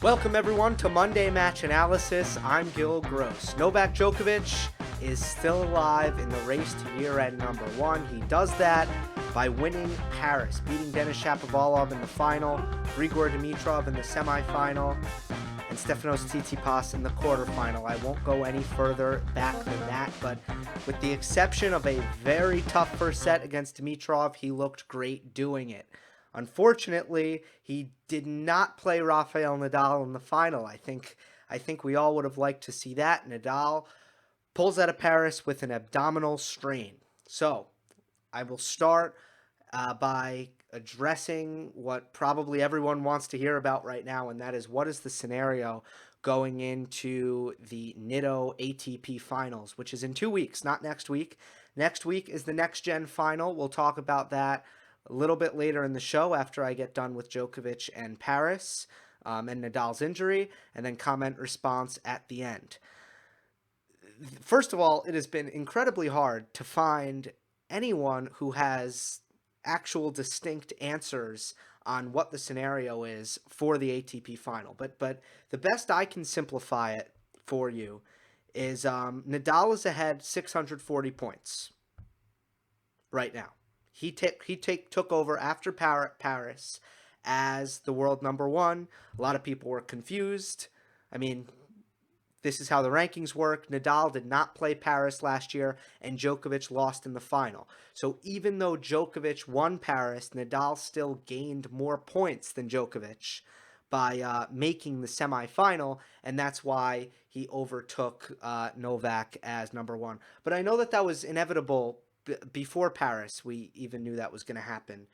Welcome everyone to Monday Match Analysis. I'm Gill. Novak Djokovic is still alive in the race to year-end number one. He does that by winning Paris, beating Denis Shapovalov in the final, Grigor Dimitrov in the semifinal, and Stefanos Tsitsipas in the quarterfinal. I won't go any further back than that, but with the exception of a very tough first set against Dimitrov, he looked great doing it. Unfortunately, he did not play Rafael Nadal in the final. I think we all would have liked to see that. Nadal pulls out of Paris with an abdominal strain. So I will start by addressing what probably everyone wants to hear about right now, and that is what is the scenario going into the Nitto ATP Finals, which is in 2 weeks, not next week. Next week is the Next Gen Final. We'll talk about that a little bit later in the show after I get done with Djokovic and Paris and Nadal's injury, and then comment response at the end. First of all, it has been incredibly hard to find anyone who has actual distinct answers on what the scenario is for the ATP final. But the best I can simplify it for you is Nadal is ahead 640 points right now. He took over after Paris as the world number one. A lot of people were confused. I mean, this is how the rankings work. Nadal did not play Paris last year, and Djokovic lost in the final. So even though Djokovic won Paris, Nadal still gained more points than Djokovic by making the semifinal, and that's why he overtook Novak as number one. But I know that was inevitable. Before Paris, we even knew that was going to happen.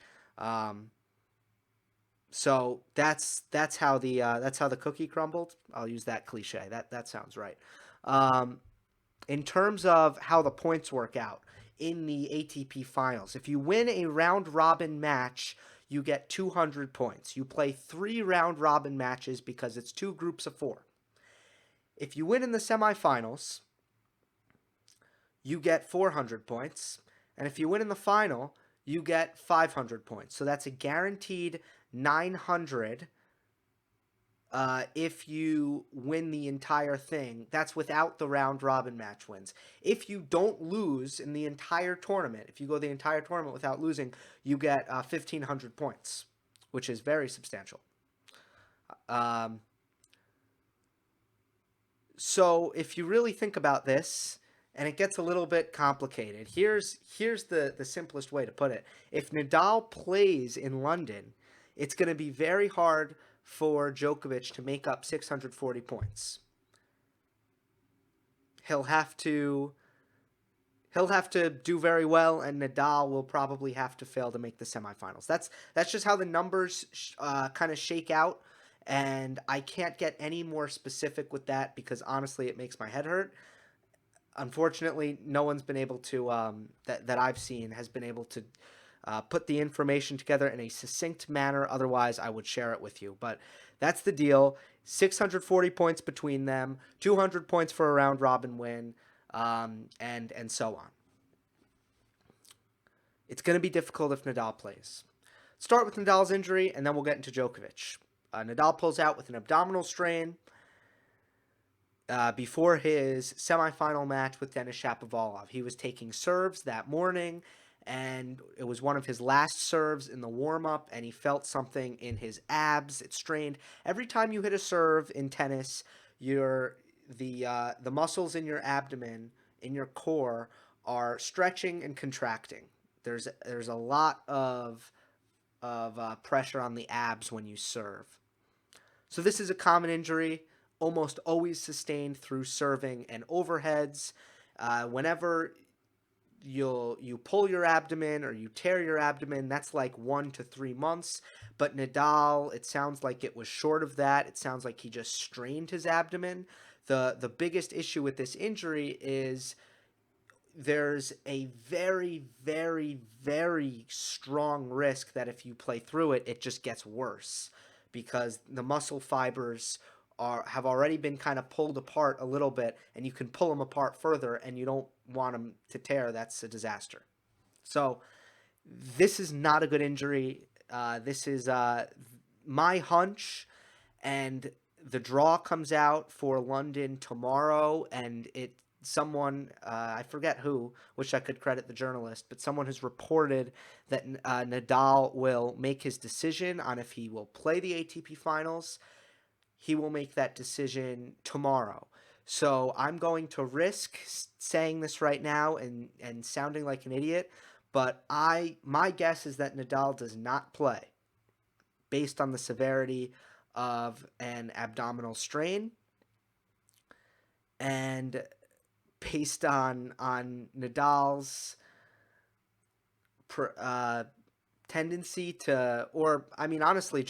So that's how the cookie crumbled. I'll use that cliche. That sounds right. In terms of how the points work out in the ATP Finals, if you win a round robin match, you get 200 points. You play 3 round robin matches because it's 2 groups of 4. If you win in the semifinals, you get 400 points, and if you win in the final, you get 500 points. So that's a guaranteed 900 if you win the entire thing. That's without the round-robin match wins. If you don't lose in the entire tournament, if you go the entire tournament without losing, you get 1,500 points, which is very substantial. So if you really think about this, and it gets a little bit complicated. Here's the simplest way to put it. If Nadal plays in London, it's going to be very hard for Djokovic to make up 640 points. He'll have to do very well, and Nadal will probably have to fail to make the semifinals. That's just how the numbers kind of shake out, and I can't get any more specific with that because honestly, it makes my head hurt. Unfortunately, no one's been able to, that I've seen, has been able to put the information together in a succinct manner. Otherwise, I would share it with you. But that's the deal. 640 points between them, 200 points for a round-robin win, and so on. It's going to be difficult if Nadal plays. Start with Nadal's injury, and then we'll get into Djokovic. Nadal pulls out with an abdominal strain before his semifinal match with Denis Shapovalov. He was taking serves that morning, and it was one of his last serves in the warm-up, and he felt something in his abs. It strained. Every time you hit a serve in tennis, the muscles in your abdomen, in your core, are stretching and contracting. There's a lot of pressure on the abs when you serve. So this is a common injury, almost always sustained through serving and overheads. Whenever you pull your abdomen or you tear your abdomen, that's like 1 to 3 months. But Nadal, it sounds like it was short of that. It sounds like he just strained his abdomen. The biggest issue with this injury is there's a very, very, very strong risk that if you play through it, it just gets worse because the muscle fibers have already been kind of pulled apart a little bit, and you can pull them apart further, and you don't want them to tear. That's a disaster. So this is not a good injury. This is my hunch, and the draw comes out for London tomorrow, and someone, I forget who, wish I could credit the journalist, but someone has reported that Nadal will make his decision on if he will play the ATP Finals. He will make that decision tomorrow. So I'm going to risk saying this right now and sounding like an idiot, but my guess is that Nadal does not play based on the severity of an abdominal strain and based on Nadal's tendency to, or I mean, honestly,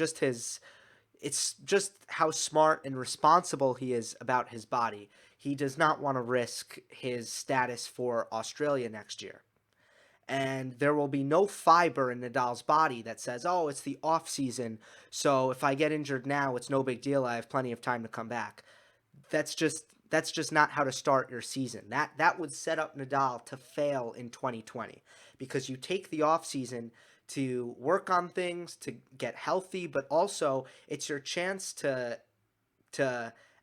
it's just how smart and responsible he is about his body. He does not want to risk his status for Australia next year. And there will be no fiber in Nadal's body that says, oh, it's the off season, so if I get injured now, it's no big deal. I have plenty of time to come back. That's just not how to start your season. That would set up Nadal to fail in 2020, because you take the off season to work on things, to get healthy, but also it's your chance to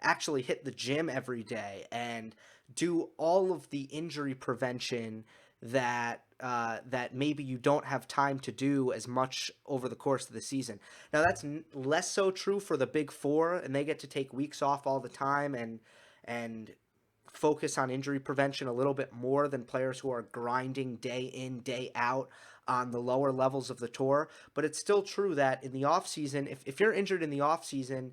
actually hit the gym every day and do all of the injury prevention that maybe you don't have time to do as much over the course of the season. Now that's less so true for the Big Four, and they get to take weeks off all the time and focus on injury prevention a little bit more than players who are grinding day in, day out on the lower levels of the tour. But it's still true that in the off season, if you're injured in the off season,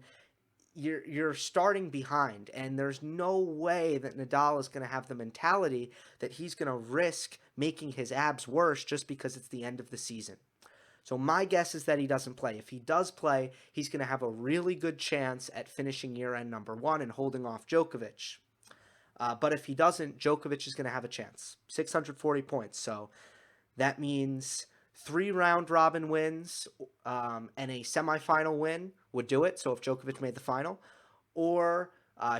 you're starting behind, and there's no way that Nadal is going to have the mentality that he's going to risk making his abs worse just because it's the end of the season. So my guess is that he doesn't play. If he does play, he's going to have a really good chance at finishing year-end number one and holding off Djokovic. But if he doesn't, Djokovic is going to have a chance. 640 points. So that means 3 round-robin wins and a semifinal win would do it. So if Djokovic made the final, or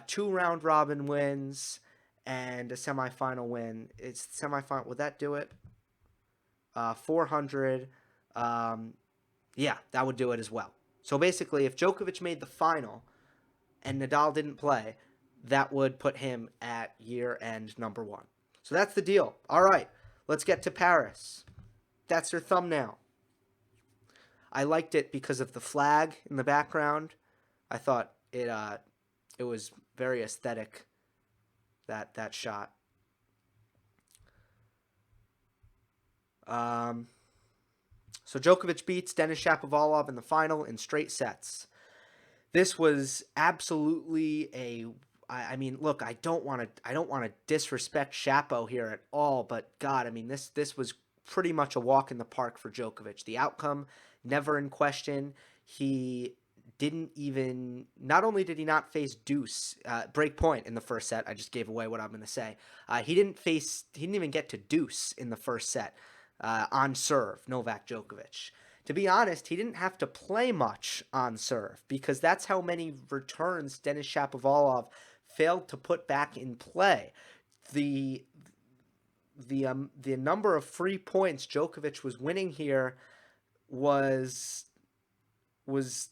2 round-robin wins and a semifinal win. It's semifinal. Would that do it? 400. Yeah, that would do it as well. So basically, if Djokovic made the final and Nadal didn't play, that would put him at year-end number one. So that's the deal. All right, let's get to Paris. That's your thumbnail. I liked it because of the flag in the background. I thought it was very aesthetic, that shot. So Djokovic beats Denis Shapovalov in the final in straight sets. This was absolutely I mean, look, I don't want to disrespect Shapo here at all, but God, I mean, this was pretty much a walk in the park for Djokovic. The outcome never in question. He didn't even, not only did he not face deuce, break point in the first set, I just gave away what I'm going to say. He didn't even get to deuce in the first set on serve, Novak Djokovic. To be honest, he didn't have to play much on serve because that's how many returns Denis Shapovalov failed to put back in play. The number of free points Djokovic was winning here was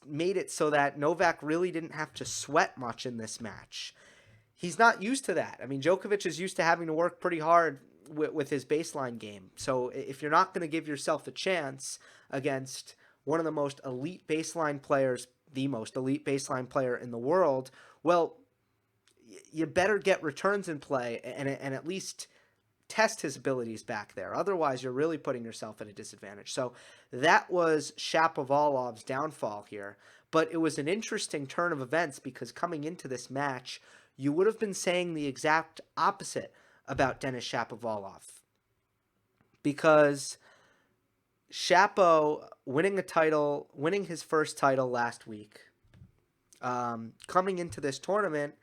made it so that Novak really didn't have to sweat much in this match. He's not used to that. I mean, Djokovic is used to having to work pretty hard with his baseline game. So if you're not going to give yourself a chance against one of the most elite baseline players, the most elite baseline player in the world, well, you better get returns in play and at least test his abilities back there. Otherwise, you're really putting yourself at a disadvantage. So that was Shapovalov's downfall here. But it was an interesting turn of events because coming into this match, you would have been saying the exact opposite about Denis Shapovalov. Because Shapo winning his first title last week, coming into this tournament,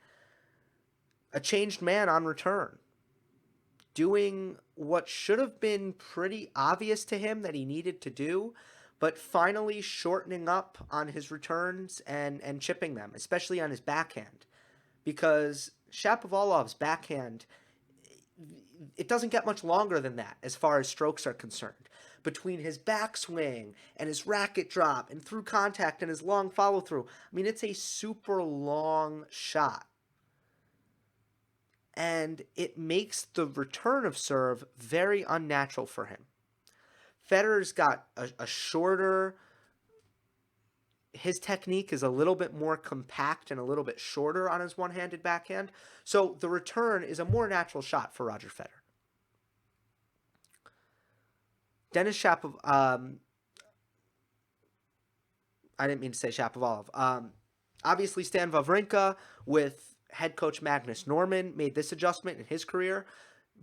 a changed man on return. Doing what should have been pretty obvious to him that he needed to do, but finally shortening up on his returns and chipping them, especially on his backhand. Because Shapovalov's backhand, it doesn't get much longer than that as far as strokes are concerned. between his backswing and his racket drop and through contact and his long follow through. I mean, it's a super long shot. And it makes the return of serve very unnatural for him. Federer's got a shorter, his technique is a little bit more compact and a little bit shorter on his one-handed backhand. So the return is a more natural shot for Roger Federer. Denis Shapovalov, I didn't mean to say Shapovalov. Obviously, Stan Wawrinka with head coach Magnus Norman made this adjustment in his career.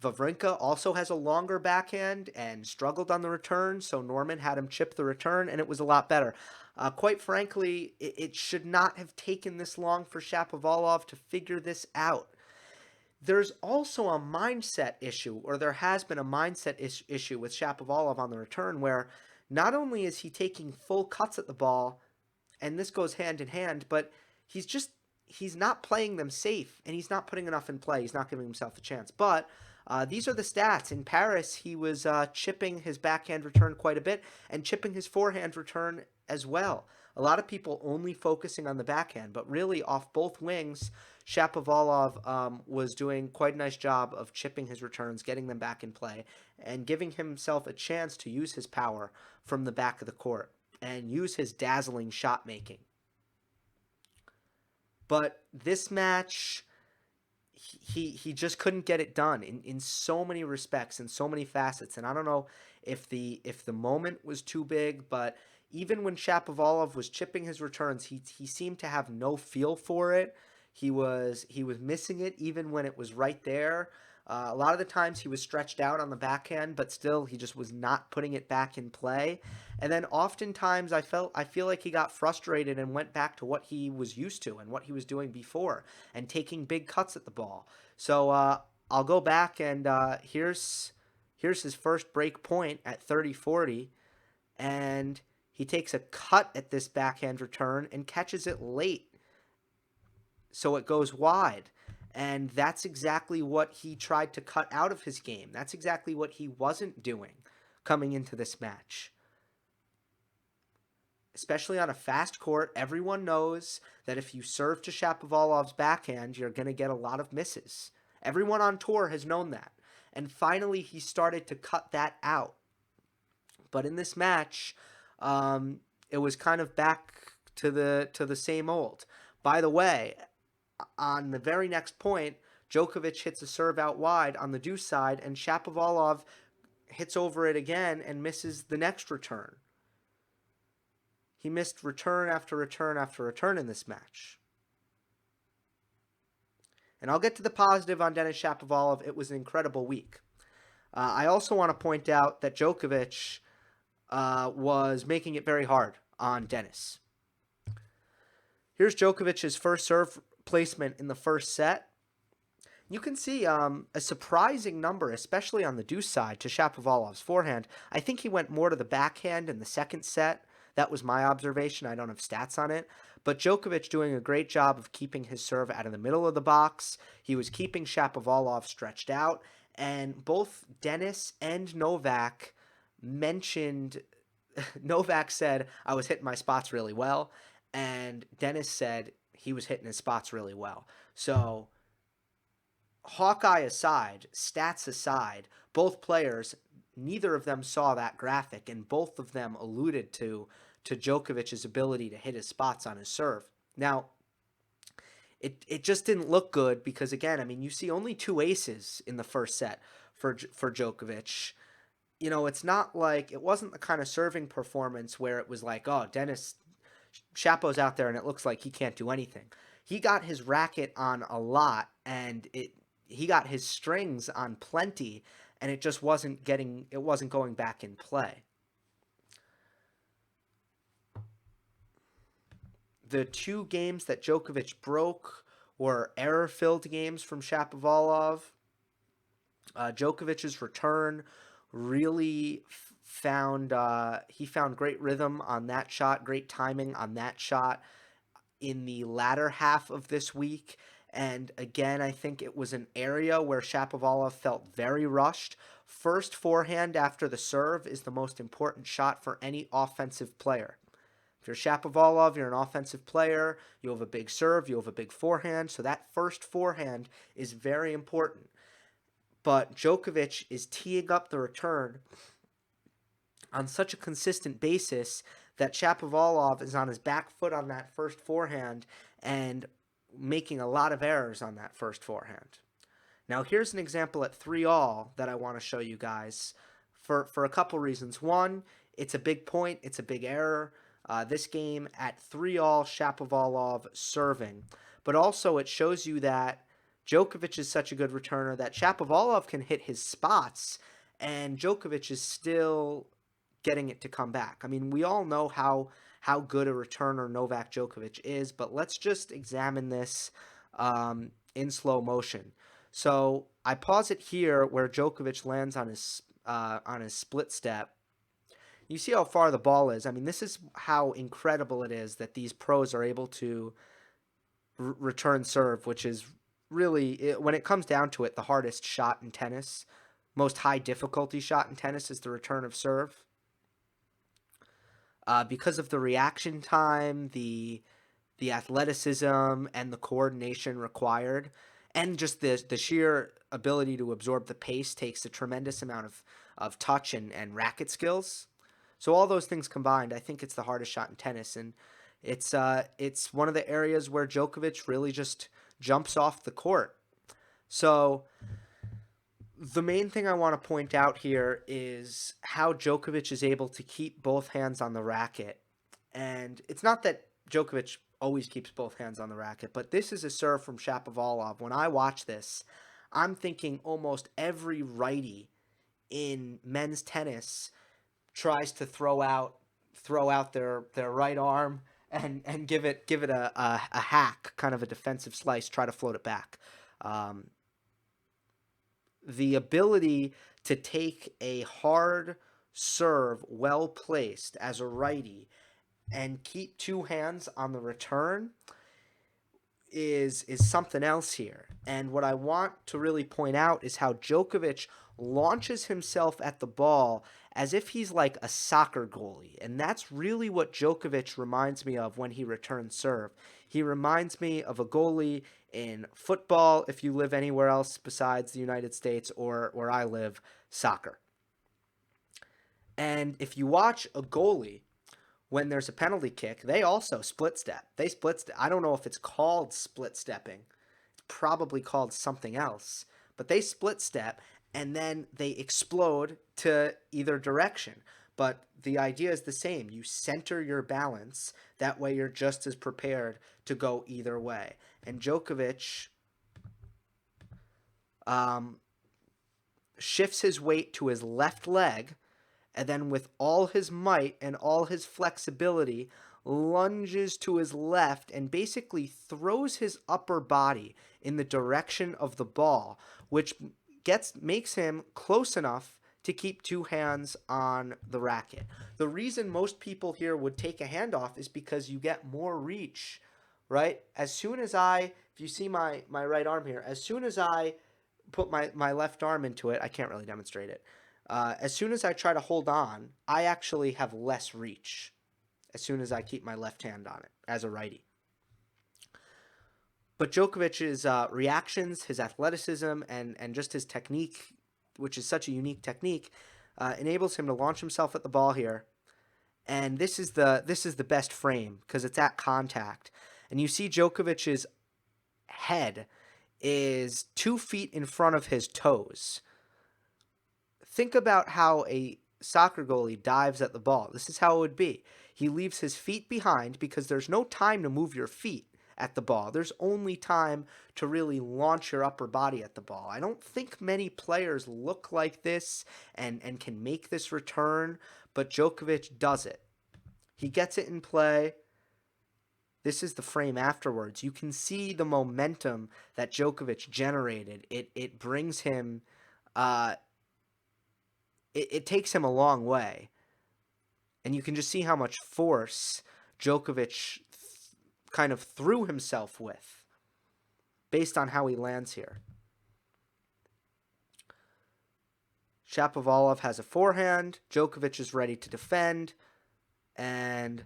Wawrinka also has a longer backhand and struggled on the return, so Norman had him chip the return, and it was a lot better. Quite frankly, it should not have taken this long for Shapovalov to figure this out. There's also a mindset issue, or there has been a mindset issue with Shapovalov on the return, where not only is he taking full cuts at the ball, and this goes hand in hand, but he's not playing them safe, and he's not putting enough in play. He's not giving himself a chance. But these are the stats. In Paris, he was chipping his backhand return quite a bit and chipping his forehand return as well. A lot of people only focusing on the backhand, but really off both wings, Shapovalov was doing quite a nice job of chipping his returns, getting them back in play, and giving himself a chance to use his power from the back of the court and use his dazzling shot making. But this match, he just couldn't get it done in so many respects, in so many facets. And I don't know if the moment was too big, but even when Shapovalov was chipping his returns, he seemed to have no feel for it. He was missing it even when it was right there. A lot of the times he was stretched out on the backhand, but still he just was not putting it back in play. And then oftentimes I feel like he got frustrated and went back to what he was used to and what he was doing before and taking big cuts at the ball. So I'll go back and here's his first break point at 30-40, and he takes a cut at this backhand return and catches it late, so it goes wide. And that's exactly what he tried to cut out of his game. That's exactly what he wasn't doing coming into this match. Especially on a fast court, everyone knows that if you serve to Shapovalov's backhand, you're going to get a lot of misses. Everyone on tour has known that. And finally, he started to cut that out. But in this match, it was kind of back to the same old. By the way, on the very next point, Djokovic hits a serve out wide on the deuce side, and Shapovalov hits over it again and misses the next return. He missed return after return after return in this match. And I'll get to the positive on Denis Shapovalov. It was an incredible week. I also want to point out that Djokovic was making it very hard on Denis. Here's Djokovic's first serve placement in the first set. You can see a surprising number, especially on the deuce side, to Shapovalov's forehand. I think he went more to the backhand in the second set. That was my observation. I don't have stats on it. But Djokovic doing a great job of keeping his serve out of the middle of the box. He was keeping Shapovalov stretched out. And both Denis and Novak mentioned, Novak said, I was hitting my spots really well. And Denis said he was hitting his spots really well. So, Hawkeye aside, stats aside, both players, neither of them saw that graphic, and both of them alluded to Djokovic's ability to hit his spots on his serve. Now, it just didn't look good because, again, I mean, you see only 2 aces in the first set for Djokovic. You know, it's not like, it wasn't the kind of serving performance where it was like, oh, Shapo's out there and it looks like he can't do anything. He got his racket on a lot, and he got his strings on plenty, and it just wasn't going back in play. The 2 games that Djokovic broke were error-filled games from Shapovalov. Djokovic's return really found great rhythm on that shot, great timing on that shot in the latter half of this week, And again, I think it was an area where Shapovalov felt very rushed. First forehand after the serve is the most important shot for any offensive player. If you're Shapovalov, you're an offensive player, you have a big serve, you have a big forehand, so that first forehand is very important. But Djokovic is teeing up the return on such a consistent basis that Shapovalov is on his back foot on that first forehand and making a lot of errors on that first forehand. Now, here's an example at 3-all that I want to show you guys for a couple reasons. One, it's a big point, it's a big error. This game at 3-all, Shapovalov serving. But also, it shows you that Djokovic is such a good returner that Shapovalov can hit his spots, and Djokovic is still getting it to come back. I mean, we all know how good a returner Novak Djokovic is, but let's just examine this in slow motion. So I pause it here where Djokovic lands on his split step. You see how far the ball is. I mean, this is how incredible it is that these pros are able to return serve, which is really, when it comes down to it, the hardest shot in tennis. Most high difficulty shot in tennis is the return of serve. Because of the reaction time, the athleticism, and the coordination required, and just the sheer ability to absorb the pace takes a tremendous amount of touch and racket skills. So all those things combined, I think it's the hardest shot in tennis, and it's one of the areas where Djokovic really just jumps off the court. So the main thing I want to point out here is how Djokovic is able to keep both hands on the racket. And it's not that Djokovic always keeps both hands on the racket, but this is a serve from Shapovalov. When I watch this, I'm thinking almost every righty in men's tennis tries to throw out their right arm and give it a hack, kind of a defensive slice, try to float it back. The ability to take a hard serve well placed as a righty and keep two hands on the return is something else here. And what I want to really point out is how Djokovic launches himself at the ball as if he's like a soccer goalie. And that's really what Djokovic reminds me of when he returns serve. He reminds me of a goalie in football, if you live anywhere else besides the United States, or where I live, soccer. And if you watch a goalie, when there's a penalty kick, they also split step. They split step. I don't know if it's called split stepping. It's probably called something else. But they split step, and then they explode to either direction. But the idea is the same. You center your balance. That way you're just as prepared to go either way. And Djokovic shifts his weight to his left leg, and then with all his might and all his flexibility, lunges to his left and basically throws his upper body in the direction of the ball, which makes him close enough to keep two hands on the racket. The reason most people here would take a hand off is because you get more reach, right? As soon as if you see my right arm here, as soon as I put my left arm into it, I can't really demonstrate it. As soon as I try to hold on, I actually have less reach as soon as I keep my left hand on it as a righty. But Djokovic's reactions, his athleticism, and just his technique, which is such a unique technique, enables him to launch himself at the ball here. And this is the best frame because it's at contact. And you see Djokovic's head is 2 feet in front of his toes. Think about how a soccer goalie dives at the ball. This is how it would be. He leaves his feet behind because there's no time to move your feet at the ball. There's only time to really launch your upper body at the ball. I don't think many players look like this and can make this return, but Djokovic does it. He gets it in play. This is the frame afterwards. You can see the momentum that Djokovic generated. It brings him... It takes him a long way. And you can just see how much force Djokovic kind of threw himself with. based on how he lands here. Shapovalov has a forehand. Djokovic is ready to defend. And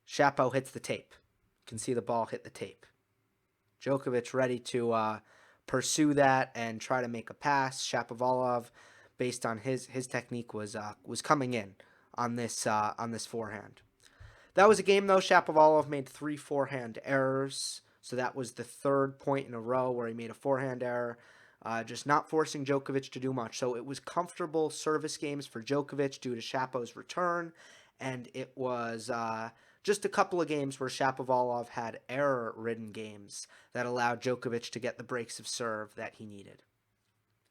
Shapo hits the tape. You can see the ball hit the tape. Djokovic ready to pursue that and try to make a pass. Shapovalov, based on his technique, was coming in on this forehand. That was a game, though. Shapovalov made 3 forehand errors. So that was the 3rd point in a row where he made a forehand error. Just not forcing Djokovic to do much. So it was comfortable service games for Djokovic due to Shapo's return. And it was just a couple of games where Shapovalov had error-ridden games that allowed Djokovic to get the breaks of serve that he needed.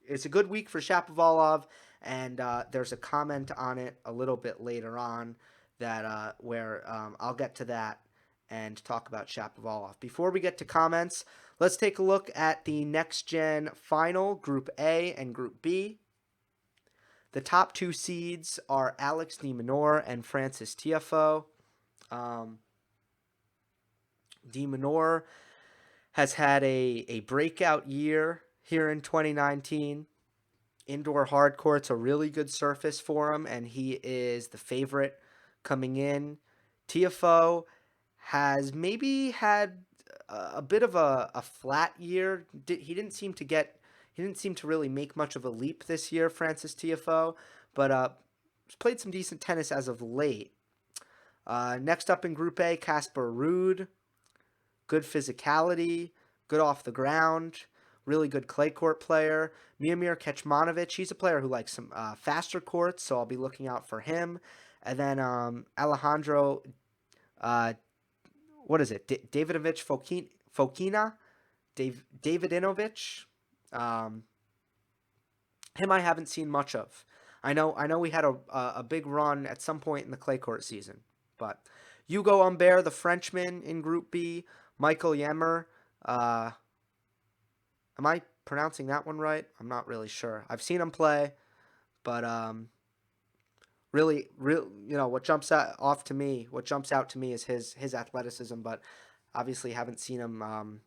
It's a good week for Shapovalov, and there's a comment on it a little bit later on that where I'll get to that and talk about Shapovalov. Before we get to comments, let's take a look at the Next Gen final, Group A and Group B. The top 2 seeds are Alex de Minaur and Frances Tiafoe. De Minaur has had a breakout year here in 2019. Indoor hard court's a really good surface for him, and he is the favorite coming in. Tiafoe has maybe had a bit of a flat year. He didn't seem to really make much of a leap this year, Frances Tiafoe, but played some decent tennis as of late. Next up in Group A, Casper Ruud. Good physicality, good off the ground, really good clay court player. Miomir Kecmanovic, he's a player who likes some faster courts, so I'll be looking out for him. And then Alejandro, Davidovich Fokina? Davidinovic. Him I haven't seen much of. I know we had a big run at some point in the clay court season. But Hugo Humbert, the Frenchman in Group B. Michael Ymer. Am I pronouncing that one right? I'm not really sure. I've seen him play, but really, what jumps out to me is his athleticism. But obviously, haven't seen him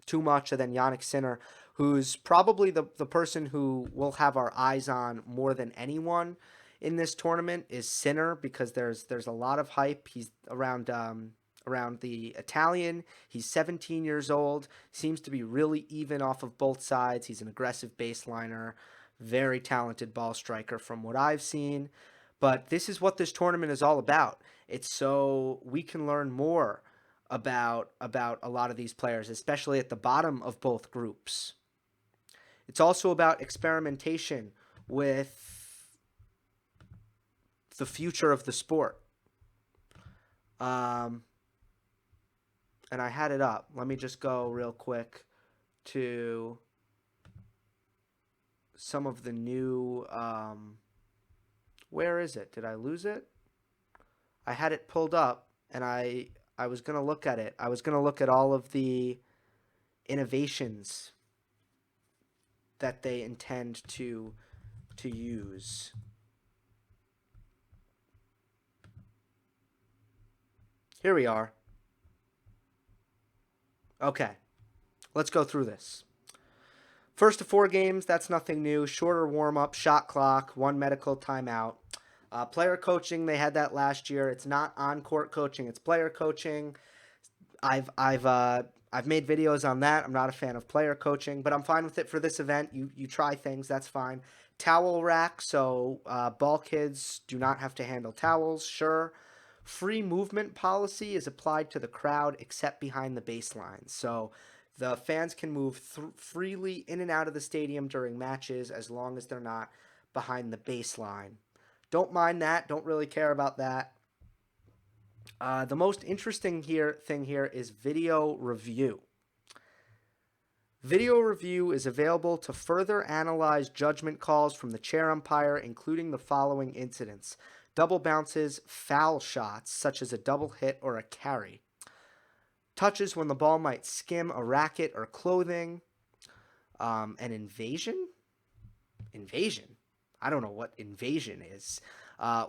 too much. And then Jannik Sinner, who's probably the person who we'll have our eyes on more than anyone in this tournament, is Sinner, because there's a lot of hype. He's around the Italian. He's 17 years old, seems to be really even off of both sides. He's an aggressive baseliner, very talented ball striker from what I've seen. But this is what this tournament is all about. It's so we can learn more about a lot of these players, especially at the bottom of both groups. It's also about experimentation with the future of the sport. And I had it up. Let me just go real quick to some of the new... where is it? Did I lose it? I had it pulled up, and I was going to look at it. I was going to look at all of the innovations that they intend to use. Here we are. Okay, let's go through this. First of 4 games, that's nothing new. Shorter warm-up, shot clock, 1 medical timeout. Player coaching, they had that last year. It's not on-court coaching, it's player coaching. I've made videos on that. I'm not a fan of player coaching, but I'm fine with it for this event. You try things, that's fine. Towel rack, so ball kids do not have to handle towels, sure. Free movement policy is applied to the crowd except behind the baseline. So the fans can move freely in and out of the stadium during matches as long as they're not behind the baseline. Don't mind that. Don't really care about that. The most interesting thing here is video review. Video review is available to further analyze judgment calls from the chair umpire, including the following incidents: double bounces, foul shots, such as a double hit or a carry, touches when the ball might skim a racket or clothing, an invasion? Invasion? I don't know what invasion is.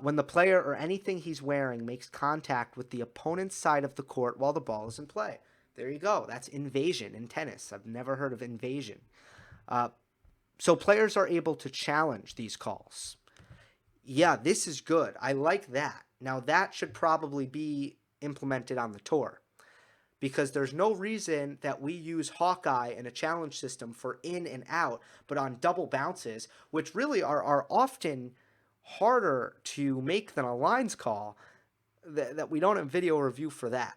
When the player or anything he's wearing makes contact with the opponent's side of the court while the ball is in play. There you go. That's invasion in tennis. I've never heard of invasion. Uh, so players are able to challenge these calls. Yeah, this is good. I like that. Now, that should probably be implemented on the tour because there's no reason that we use Hawkeye in a challenge system for in and out, but on double bounces, which really are often harder to make than a lines call, that we don't have video review for that.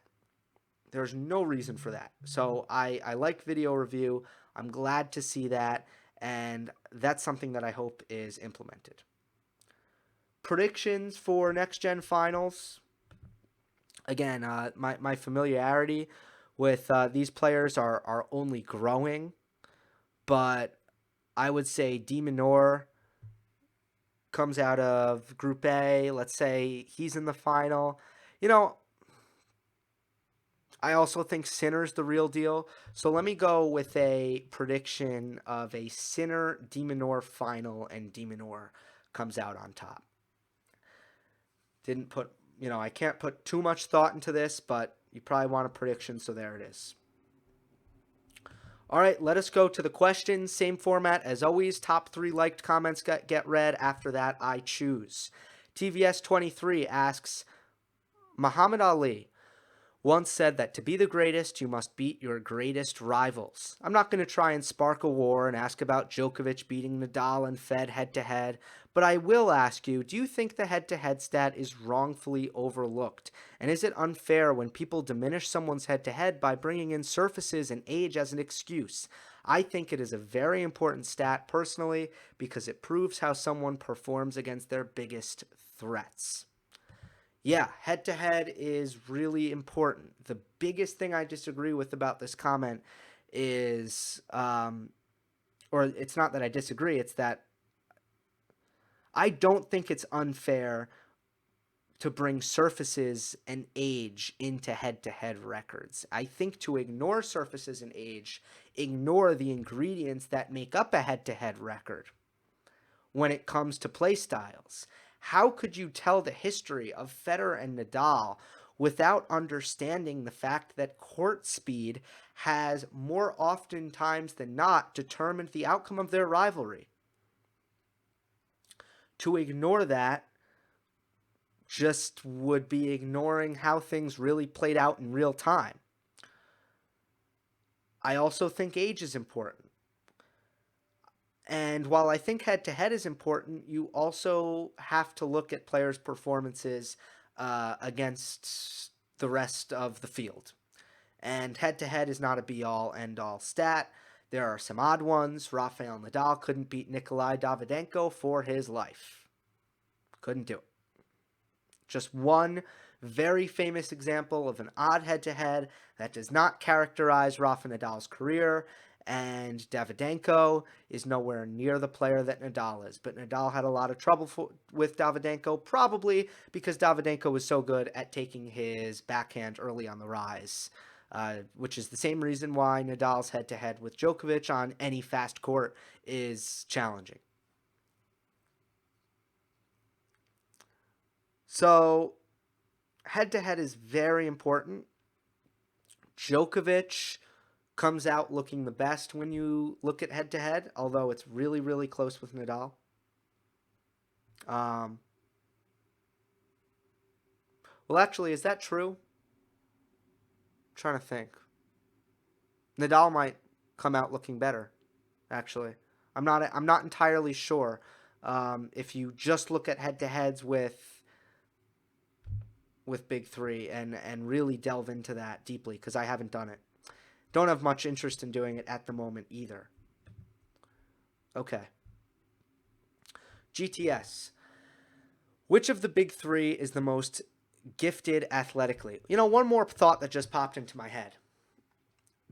There's no reason for that. So I like video review. I'm glad to see that, and that's something that I hope is implemented. Predictions for next gen finals. Again, my familiarity with these players are only growing, but I would say De Minaur comes out of Group A. Let's say he's in the final. You know, I also think Sinner's the real deal. So let me go with a prediction of a Sinner De Minaur final, and De Minaur comes out on top. Didn't put, I can't put too much thought into this, but you probably want a prediction, so there it is. All right, let us go to the questions. Same format as always. Top 3 liked comments get read. After that, I choose. TVS23 asks, Muhammad Ali once said that to be the greatest, you must beat your greatest rivals. I'm not going to try and spark a war and ask about Djokovic beating Nadal and Fed head-to-head, but I will ask you, do you think the head-to-head stat is wrongfully overlooked? And is it unfair when people diminish someone's head-to-head by bringing in surfaces and age as an excuse? I think it is a very important stat personally because it proves how someone performs against their biggest threats. Yeah, head-to-head is really important. The biggest thing I disagree with about this comment is, or it's not that I disagree, it's that I don't think it's unfair to bring surfaces and age into head-to-head records. I think to ignore surfaces and age, ignore the ingredients that make up a head-to-head record when it comes to play styles. How could you tell the history of Federer and Nadal without understanding the fact that court speed has more often times than not determined the outcome of their rivalry? To ignore that just would be ignoring how things really played out in real time. I also think age is important. And while I think head-to-head is important, you also have to look at players' performances against the rest of the field. And head-to-head is not a be-all, end-all stat. There are some odd ones. Rafael Nadal couldn't beat Nikolai Davydenko for his life. Couldn't do it. Just one very famous example of an odd head-to-head that does not characterize Rafa Nadal's career, and Davydenko is nowhere near the player that Nadal is. But Nadal had a lot of trouble with Davydenko, probably because Davydenko was so good at taking his backhand early on the rise, which is the same reason why Nadal's head-to-head with Djokovic on any fast court is challenging. So, head-to-head is very important. Djokovic comes out looking the best when you look at head-to-head, although it's really, really close with Nadal. Well, actually, is that true? I'm trying to think. Nadal might come out looking better, actually. I'm not entirely sure. If you just look at head-to-heads with Big Three and really delve into that deeply, because I haven't done it. Don't have much interest in doing it at the moment either. Okay. GTS. Which of the big three is the most gifted athletically? One more thought that just popped into my head.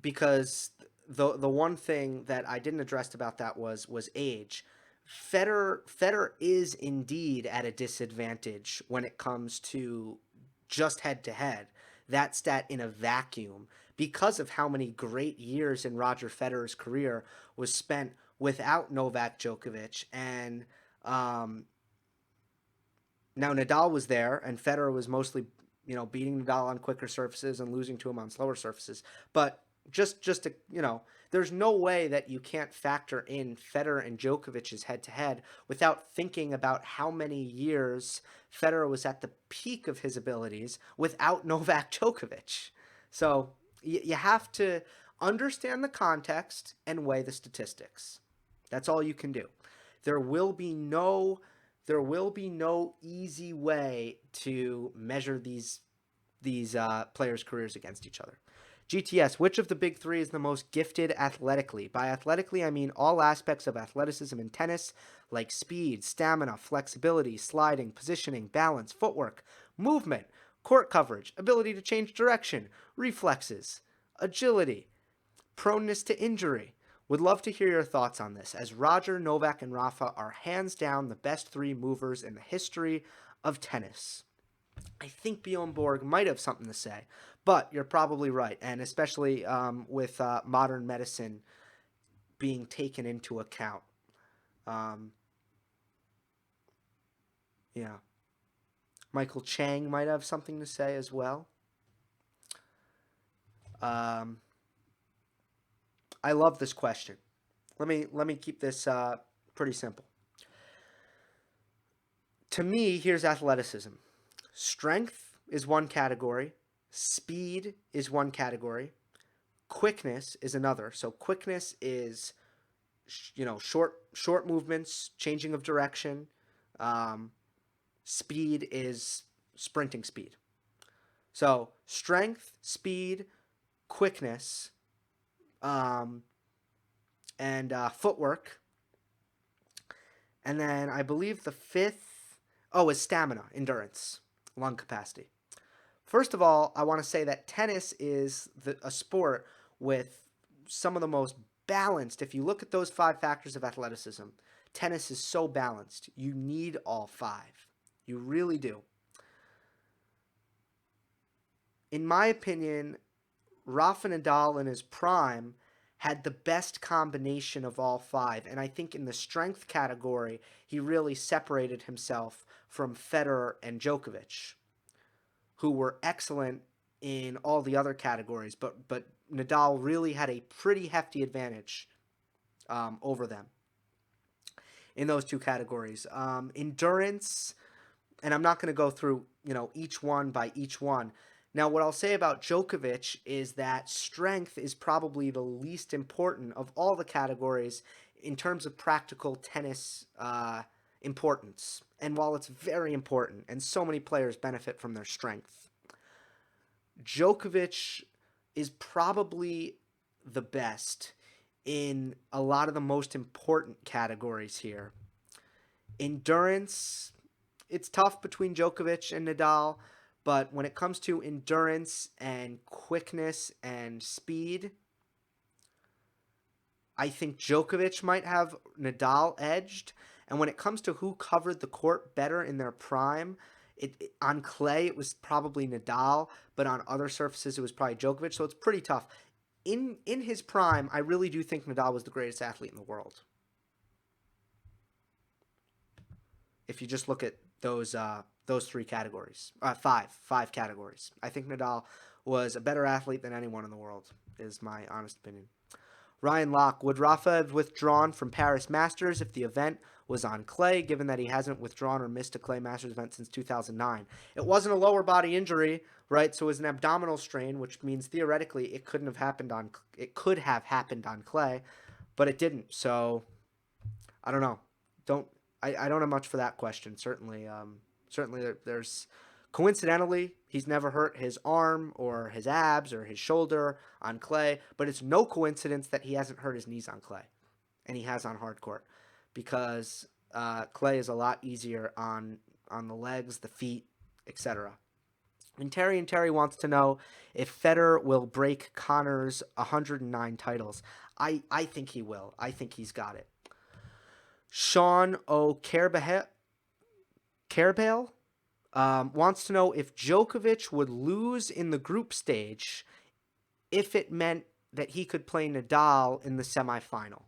Because the one thing that I didn't address about that was age. Federer is indeed at a disadvantage when it comes to just head-to-head. That stat in a vacuum, because of how many great years in Roger Federer's career was spent without Novak Djokovic. And now Nadal was there, and Federer was mostly beating Nadal on quicker surfaces and losing to him on slower surfaces. But just to, there's no way that you can't factor in Federer and Djokovic's head-to-head without thinking about how many years Federer was at the peak of his abilities without Novak Djokovic. So you have to understand the context and weigh the statistics. That's all you can do. There will be no easy way to measure these players' careers against each other. GTS, which of the big three is the most gifted athletically? By athletically, I mean all aspects of athleticism in tennis, like speed, stamina, flexibility, sliding, positioning, balance, footwork, movement, court coverage, ability to change direction, reflexes, agility, proneness to injury. Would love to hear your thoughts on this, as Roger, Novak, and Rafa are hands down the best three movers in the history of tennis. I think Bjorn Borg might have something to say, but you're probably right, and especially with modern medicine being taken into account. Yeah. Michael Chang might have something to say as well. I love this question. Let me keep this pretty simple. To me, here's athleticism. Strength is one category. Speed is one category. Quickness is another. So quickness is, short movements, changing of direction. Speed is sprinting speed. So strength, speed, quickness, and footwork. And then I believe the fifth, is stamina, endurance, lung capacity. First of all, I want to say that tennis is a sport with some of the most balanced. If you look at those 5 factors of athleticism, tennis is so balanced. You need all 5. You really do. In my opinion, Rafa Nadal in his prime had the best combination of all 5. And I think in the strength category, he really separated himself from Federer and Djokovic, who were excellent in all the other categories. But Nadal really had a pretty hefty advantage over them in those 2 categories. Endurance, and I'm not going to go through each one by each one. Now, what I'll say about Djokovic is that strength is probably the least important of all the categories in terms of practical tennis importance. And while it's very important, and so many players benefit from their strength, Djokovic is probably the best in a lot of the most important categories here. Endurance, it's tough between Djokovic and Nadal, but when it comes to endurance and quickness and speed, I think Djokovic might have Nadal edged. And when it comes to who covered the court better in their prime, on clay it was probably Nadal, but on other surfaces it was probably Djokovic. So it's pretty tough. In his prime, I really do think Nadal was the greatest athlete in the world. If you just look at those 3 categories, 5 categories, I think Nadal was a better athlete than anyone in the world, is my honest opinion. Ryan Locke, would Rafa have withdrawn from Paris Masters if the event was on clay, given that he hasn't withdrawn or missed a clay Masters event since 2009? It wasn't a lower body injury, right? So it was an abdominal strain, which means theoretically it could have happened on clay, but it didn't. So I don't know. I don't have much for that question. Certainly there's coincidentally, he's never hurt his arm or his abs or his shoulder on clay, but it's no coincidence that he hasn't hurt his knees on clay, and he has on hard court, because clay is a lot easier on the legs, the feet, etc. And Terry wants to know if Federer will break Connor's 109 titles. I think he will. I think he's got it. Sean O'Carabale wants to know if Djokovic would lose in the group stage if it meant that he could play Nadal in the semifinal.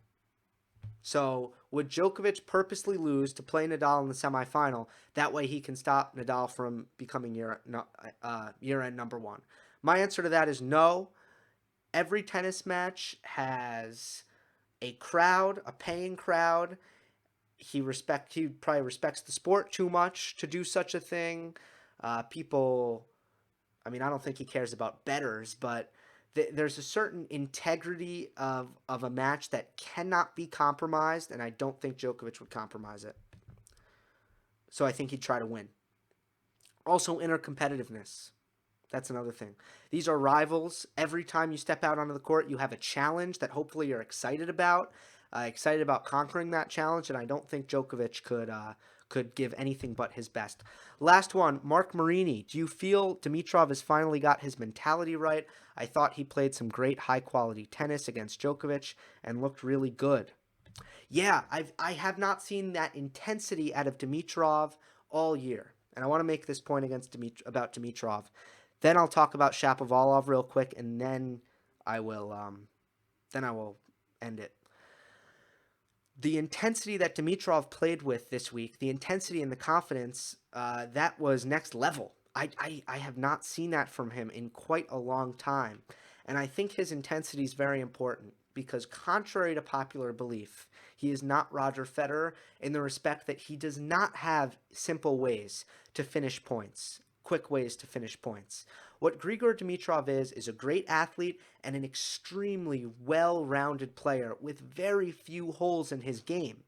So Would Djokovic purposely lose to play Nadal in the semifinal? That way he can stop Nadal from becoming year-end number one. My answer to that is no. Every tennis match has a crowd, a paying crowd. He probably respects the sport too much to do such a thing. People, I mean, I don't think he cares about bettors, but there's a certain integrity of a match that cannot be compromised, and I don't think Djokovic would compromise it. So I think he'd try to win. Also, inner competitiveness. That's another thing. These are rivals. Every time you step out onto the court, you have a challenge that hopefully you're excited about conquering that challenge, and I don't think Djokovic could give anything but his best. Last one, Mark Marini. Do you feel Dimitrov has finally got his mentality right? I thought he played some great high-quality tennis against Djokovic and looked really good. Yeah, I have not seen that intensity out of Dimitrov all year. And I want to make this point about Dimitrov. Then I'll talk about Shapovalov real quick, and then I will end it. The intensity that Dimitrov played with this week, the intensity and the confidence, that was next level. I have not seen that from him in quite a long time. And I think his intensity is very important because contrary to popular belief, he is not Roger Federer in the respect that he does not have simple ways to finish points, quick ways to finish points. What Grigor Dimitrov is a great athlete and an extremely well-rounded player with very few holes in his game.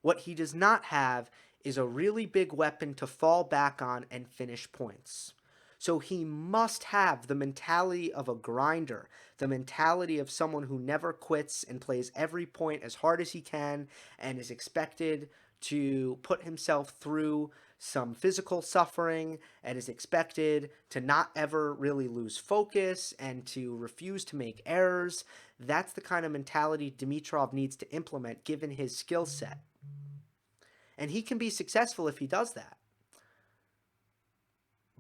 What he does not have is a really big weapon to fall back on and finish points. So he must have the mentality of a grinder, the mentality of someone who never quits and plays every point as hard as he can and is expected to put himself through some physical suffering and is expected to not ever really lose focus and to refuse to make errors. That's the kind of mentality Dimitrov needs to implement given his skill set. And he can be successful if he does that.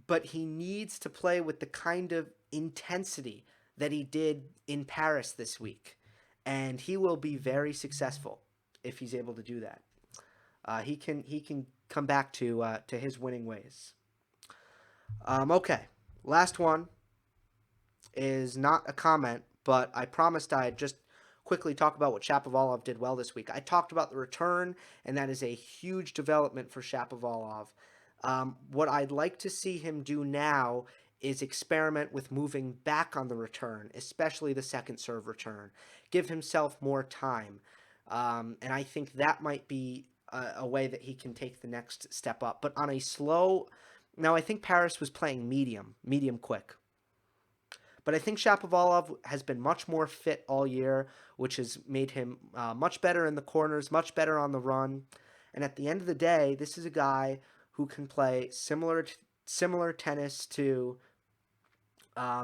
But he needs to play with the kind of intensity that he did in Paris this week. And he will be very successful if he's able to do that. He can come back to his winning ways. Okay, last one is not a comment, but I promised I'd just quickly talk about what Shapovalov did well this week. I talked about the return, and that is a huge development for Shapovalov. What I'd like to see him do now is experiment with moving back on the return, especially the second serve return. Give himself more time. And I think that might be a way that he can take the next step up. But on a slow... Now, I think Paris was playing medium quick. But I think Shapovalov has been much more fit all year, which has made him much better in the corners, much better on the run. And at the end of the day, this is a guy who can play similar tennis to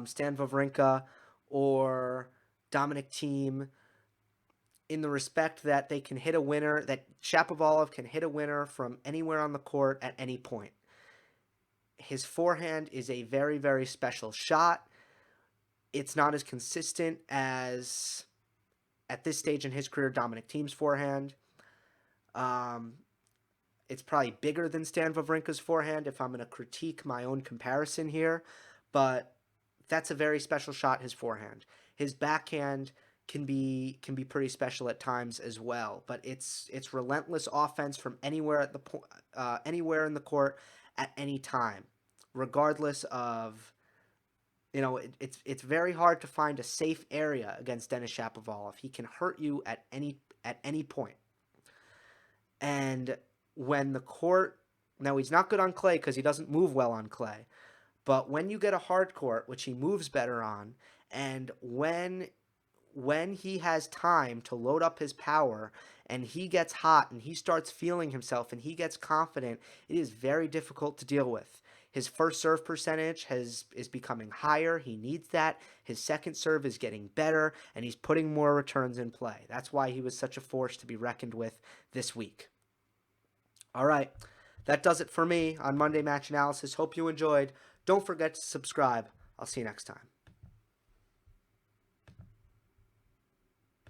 Stan Wawrinka or Dominic Thiem, in the respect that they can hit a winner, that Shapovalov can hit a winner from anywhere on the court at any point. His forehand is a very, very special shot. It's not as consistent as, at this stage in his career, Dominic Thiem's forehand. It's probably bigger than Stan Wawrinka's forehand if I'm going to critique my own comparison here, but that's a very special shot, his forehand. His backhand can be pretty special at times as well, but it's relentless offense from anywhere anywhere in the court at any time, regardless of, it's very hard to find a safe area against Denis Shapovalov. He can hurt you at any point. And when the court, now he's not good on clay because he doesn't move well on clay, but when you get a hard court, which he moves better on, and when he has time to load up his power and he gets hot and he starts feeling himself and he gets confident, it is very difficult to deal with. His first serve percentage is becoming higher. He needs that. His second serve is getting better, and he's putting more returns in play. That's why he was such a force to be reckoned with this week. All right, that does it for me on Monday Match Analysis. Hope you enjoyed. Don't forget to subscribe. I'll see you next time.